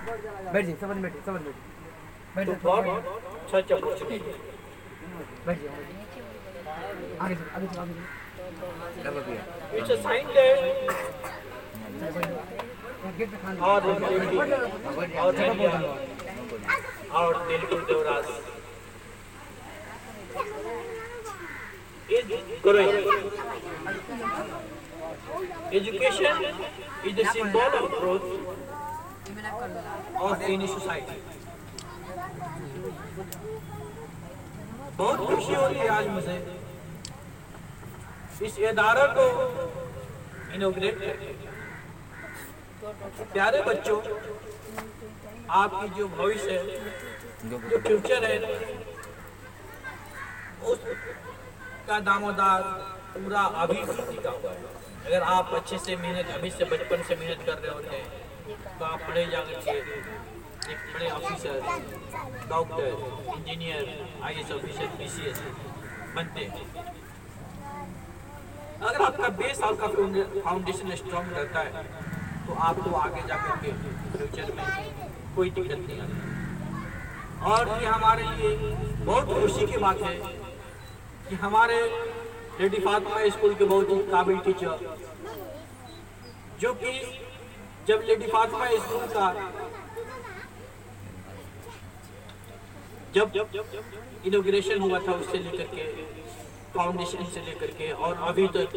बैठ जाइए, सब बैठिए, सब बैठिए, बैठ जाइए, such opportunity. बैठ जाइए, आगे चलो, आगे चलो, आगे चलो। It's a sign that gate पे खाना our unity, our India, our Telugu Devras is growing. Education is the symbol of growth of any society. बहुत खुशी हो रही है आज मुझे इस इदारा को इनॉग्रेट करके। प्यारे बच्चों, आपकी जो भविष्य है, जो फ्यूचर है, उसका दामोदार पूरा अभी से टिका हुआ है। अगर आप अच्छे से मेहनत अभी से बचपन से मेहनत कर रहे होते हैं तो आप बड़े जाकर के एक बड़े officer, doctor, engineer, IAS officer, PCS बनते हैं। अगर आपका बेस, आपका फाउंडेशन स्ट्रॉन्ग रहता है तो आपको आगे जाकर के फ्यूचर में कोई दिक्कत नहीं आती। और ये हमारे लिए बहुत खुशी की बात है कि हमारे लेडी फातिमा स्कूल के बहुत ही काबिल टीचर, जो कि जब लेडी फातिमा स्कूल का जब इनॉग्रेशन हुआ था, उससे लेकर के फाउंडेशन से लेकर के और अभी तक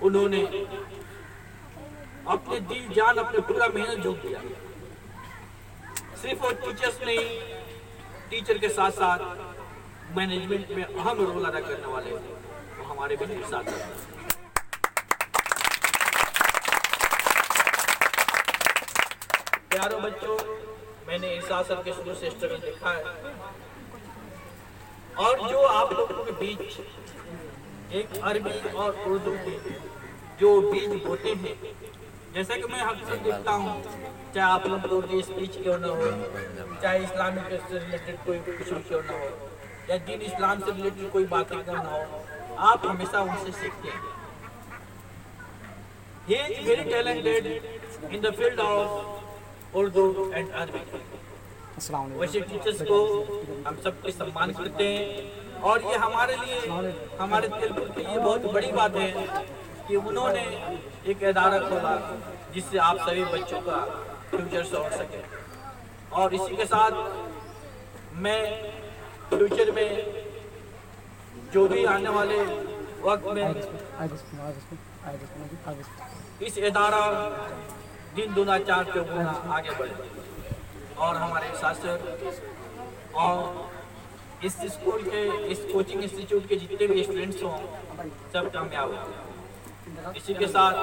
उन्होंने अपने दिल जान, अपने पूरा मेहनत झोंक दिया। सिर्फ वो टीचर्स नहीं, टीचर के साथ साथ मैनेजमेंट में अहम रोल अदा करने वाले वो हमारे भी साथ हैं। प्यारों बच्चों, मैंने इरशाद सर के शुरू से स्ट्रगल देखा है और जो आप लोगों के बीच एक अरबी और उर्दू के जो बीज बोते हैं, जैसा कि मैं अक्सर देखता हूँ, चाहे आप लोग उर्दू स्पीच क्यों ना हो, चाहे इस्लामिक से रिलेटेड कोई कुछ भी क्यों ना हो, या दीन इस्लाम से रिलेटेड कोई बातें क्यों ना हो, आप हमेशा उनसे सीखते हैं। He is very talented in the field of Urdu and अरबी। वैसे टीचर्स को हम सबके सम्मान करते हैं और ये हमारे लिए, हमारे तेलुगु के लिए बहुत बड़ी बात है कि उन्होंने एक इदारा खोला जिससे आप सभी बच्चों का फ्यूचर संवर सके। और इसी के साथ मैं फ्यूचर में जो भी आने वाले वक्त में इस इदारा दिन दुना चार चौगुना आगे बढ़े और हमारे शासक और इस स्कूल के, इस कोचिंग इंस्टीट्यूट के जितने भी स्टूडेंट्स हों, सब कामयाब हों। इसी के साथ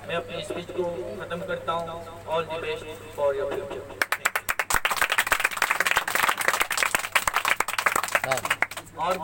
मैं अपने स्पीच को खत्म करता हूँ। All the best for your future. और